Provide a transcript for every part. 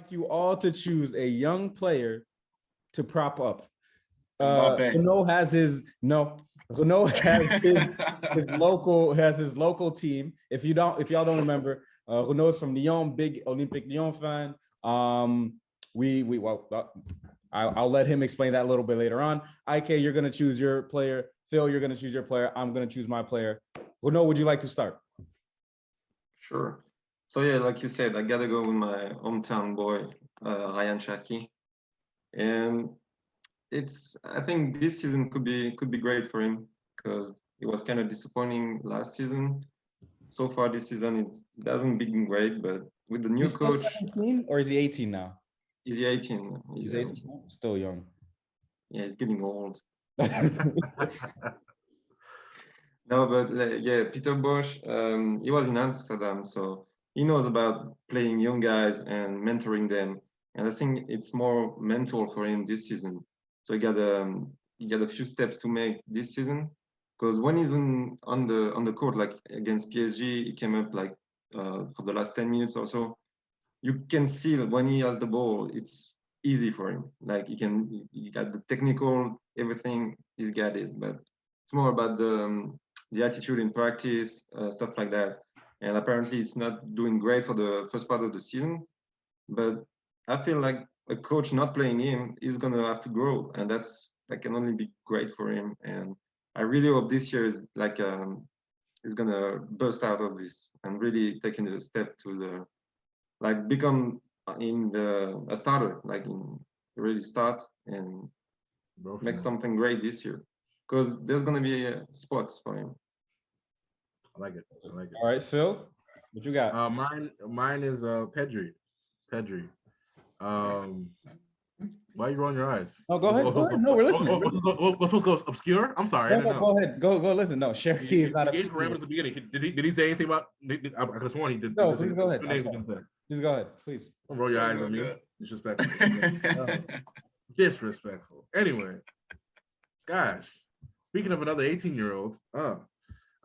like you all to choose a young player to prop up. Mbappe. Renault has his local team. If y'all don't remember, Renault is from Lyon, big Olympic Lyon fan. I'll let him explain that a little bit later on. IK, you're gonna choose your player. Phil, you're gonna choose your player. I'm gonna choose my player. Renault, would you like to start? Sure. So yeah, like you said, I gotta go with my hometown boy, Ryan Cherki. And I think this season could be great for him because it was kind of disappointing last season. So far this season it hasn't been great, but with the new coach. He's 17 or is he 18 now? He's 18. He's 18. Still young. Yeah, he's getting old. No, but yeah, Peter Bosch, he was in Amsterdam, so he knows about playing young guys and mentoring them. And I think it's more mental for him this season. So he got a few steps to make this season. Because when he's on the court, like against PSG, he came up like for the last 10 minutes or so. You can see that when he has the ball, it's easy for him. Like he got the technical, everything, he's got it. But it's more about the attitude in practice, stuff like that. And apparently it's not doing great for the first part of the season. But I feel like a coach not playing him is gonna have to grow, and that can only be great for him. And I really hope this year is is gonna burst out of this and really taking a step to become a starter, really start and make something great this year, because there's gonna be spots for him. I like it. All right, Phil, what you got? Mine is Pedri. Why are you rolling your eyes? No, go ahead. No, we're listening. We're supposed to go obscure? I'm sorry. No, go ahead. Go listen. No, Cherki is not obscure. At the beginning. Did he say anything about? I could have sworn he did. No, please go ahead. Please go ahead, please. Don't roll your eyes at me. Disrespectful. Disrespectful. Anyway, gosh, speaking of another 18-year-old,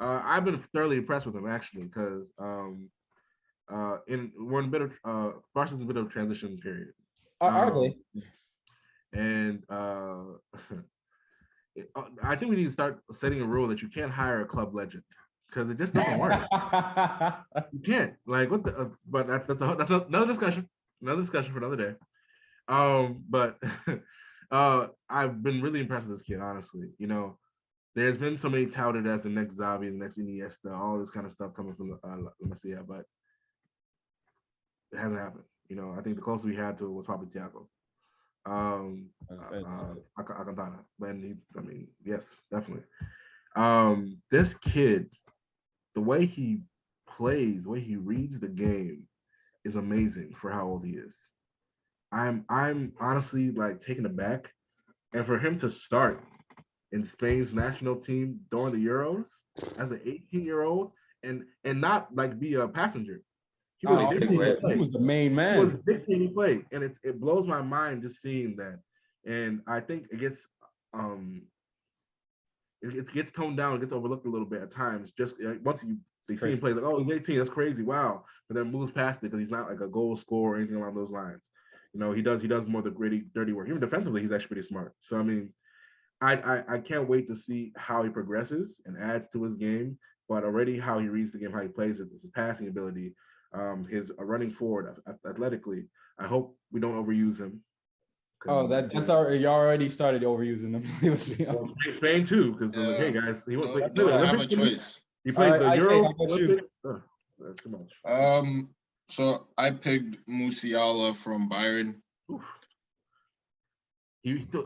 I've been thoroughly impressed with him actually, because we're in a bit of Barca's in a bit of a transition period. Are they? And I think we need to start setting a rule that you can't hire a club legend, because it just doesn't work. You can't. Like what the? But that's another discussion. Another discussion for another day. But I've been really impressed with this kid, honestly. You know, there's been so many touted as the next Xavi, the next Iniesta, all this kind of stuff coming from the Masia, but it hasn't happened. You know, I think the closest we had to it was probably Thiago. Alcantara. But yes, definitely. This kid, the way he plays, the way he reads the game is amazing for how old he is. I'm honestly taken aback. And for him to start in Spain's national team during the Euros as an 18-year-old and not be a passenger. He was the main man. He was dictating play, and it blows my mind just seeing that. And I think it gets toned down, it gets overlooked a little bit at times. Just once they see him play, oh, he's 18, that's crazy, wow. But then moves past it because he's not like a goal scorer or anything along those lines. You know, he does more of the gritty, dirty work. Even defensively, he's actually pretty smart. So I can't wait to see how he progresses and adds to his game. But already how he reads the game, how he plays it, his passing ability. His running forward athletically. I hope we don't overuse him. Oh, that's already, you already started overusing him. Spain too, because hey guys, he won't play. I have a choice. He played the Euro. That's too much. So I picked Musiala from Bayern.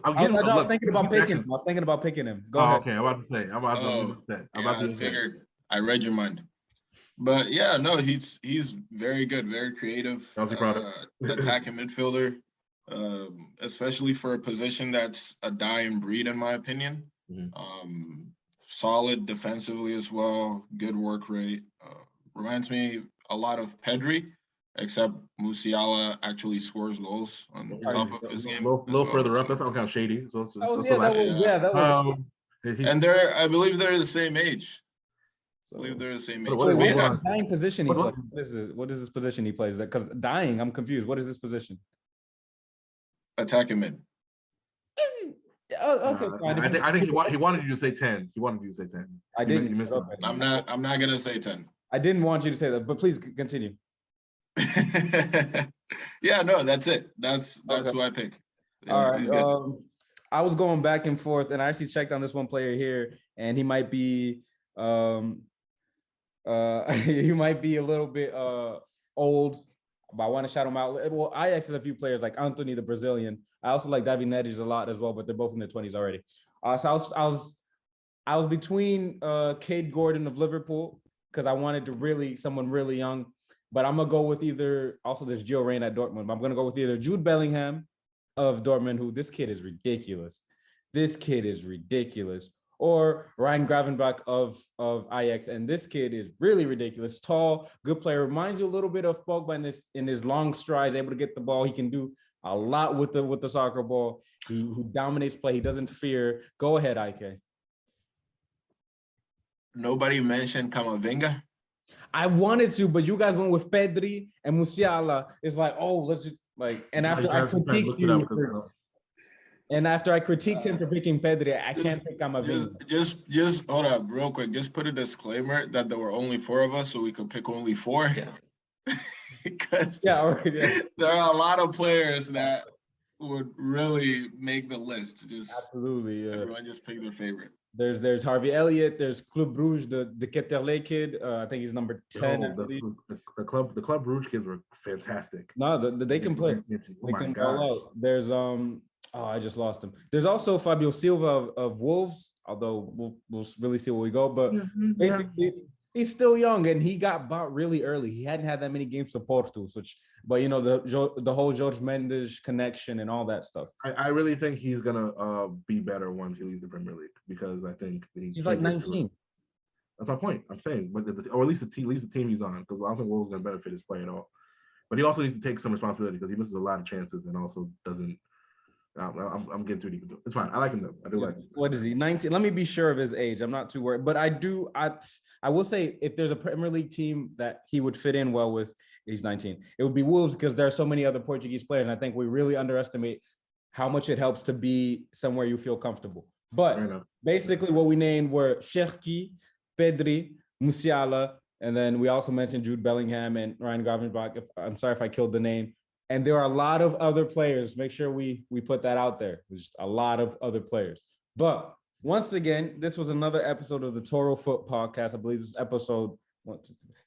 I was thinking about picking him. Go ahead. Okay, I'm about to say. I figured. I read your mind. But yeah, no, he's very good, very creative, attacking midfielder, especially for a position that's a dying breed, in my opinion. Mm-hmm. Solid defensively as well, good work rate. Reminds me a lot of Pedri, except Musiala actually scores goals on top of his game. A little further up, that's not kind of shady. That was. And I believe they're the same age. I believe they're the same age. Wait, What's Yeah. the dying position he What- plays? What is this position he plays? Because dying, I'm confused. What is this position? Attacking mid. Oh, okay, fine. I think he wanted you to say 10. He wanted you to say 10. I didn't. You missed Okay. I'm not gonna say 10. I didn't want you to say that, but please continue. Yeah, no, that's it. That's Okay. who I pick. Yeah, All he's right. good. I was going back and forth, and I actually checked on this one player here, and he might be he might be a little bit old, but I want to shout him out. Well, Ajax has a few players like Anthony, the Brazilian. I also like David Neres a lot as well, but they're both in their 20s already. So I was between Cade Gordon of Liverpool because I wanted to someone really young, but I'm gonna go with also there's Gio Reyna at Dortmund, but I'm gonna go with either Jude Bellingham of Dortmund, who this kid is ridiculous. Or Ryan Gravenbach of Ajax, and this kid is really ridiculous. Tall, good player. Reminds you a little bit of Pogba in his long strides, able to get the ball. He can do a lot with the soccer ball. He dominates play. He doesn't fear. Go ahead, Ike. Nobody mentioned Camavinga. I wanted to, but you guys went with Pedri and Musiala. It's like, oh, let's just like. And after I critiqued you. And after I critiqued him for picking Pedri, I can't pick Camavinga. Just hold up real quick. Just put a disclaimer that there were only 4 of us, so we could pick only 4. Yeah. Because Yeah, all right, yeah. there are a lot of players that would really make the list. Just Absolutely. everyone just pick their favorite. There's Harvey Elliott. There's Club Brugge, the Keterle kid. I think he's number 10. I believe. The Club Rouge kids were fantastic. No, they can play. Oh They my can gosh. ball out. There's I just lost him. There's also Fabio Silva of Wolves, although we'll really see where we go. But basically, he's still young and he got bought really early. He hadn't had that many games for Porto, but you know the whole Jorge Mendes connection and all that stuff. I really think he's gonna be better once he leaves the Premier League because I think He's like 19. That's my point. I'm saying, but or at least the team he's on, because I don't think Wolves gonna benefit his play at all. But he also needs to take some responsibility because he misses a lot of chances and also doesn't. I'm getting too deep into it. It's fine. I like him though. I do like him. What is he? 19. Let me be sure of his age. I'm not too worried, but I will say if there's a Premier League team that he would fit in well with, he's 19. It would be Wolves because there are so many other Portuguese players, and I think we really underestimate how much it helps to be somewhere you feel comfortable. But basically, what we named were Cherki, Pedri, Musiala, and then we also mentioned Jude Bellingham and Ryan Gravenbach. I'm sorry if I killed the name. And there are a lot of other players. Make sure we put that out there. There's a lot of other players. But once again, this was another episode of the ToroFoot Podcast. I believe this is episode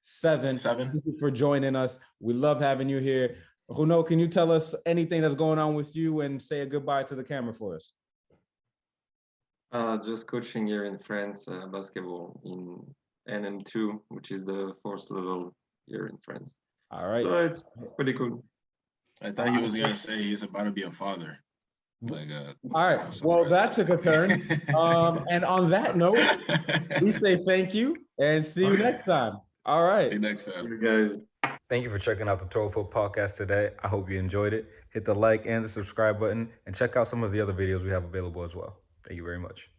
7. Thank you for joining us. We love having you here. Runo, can you tell us anything that's going on with you and say a goodbye to the camera for us? Just coaching here in France, basketball in NM2, which is the 4th level here in France. All right. So it's pretty cool. I thought he was gonna say he's about to be a father. Like all right. Well, that took a turn. And on that note, we say thank you and see you next time. All right. See you next time. You guys. Thank you for checking out the ToroFoot Podcast today. I hope you enjoyed it. Hit the like and the subscribe button and check out some of the other videos we have available as well. Thank you very much.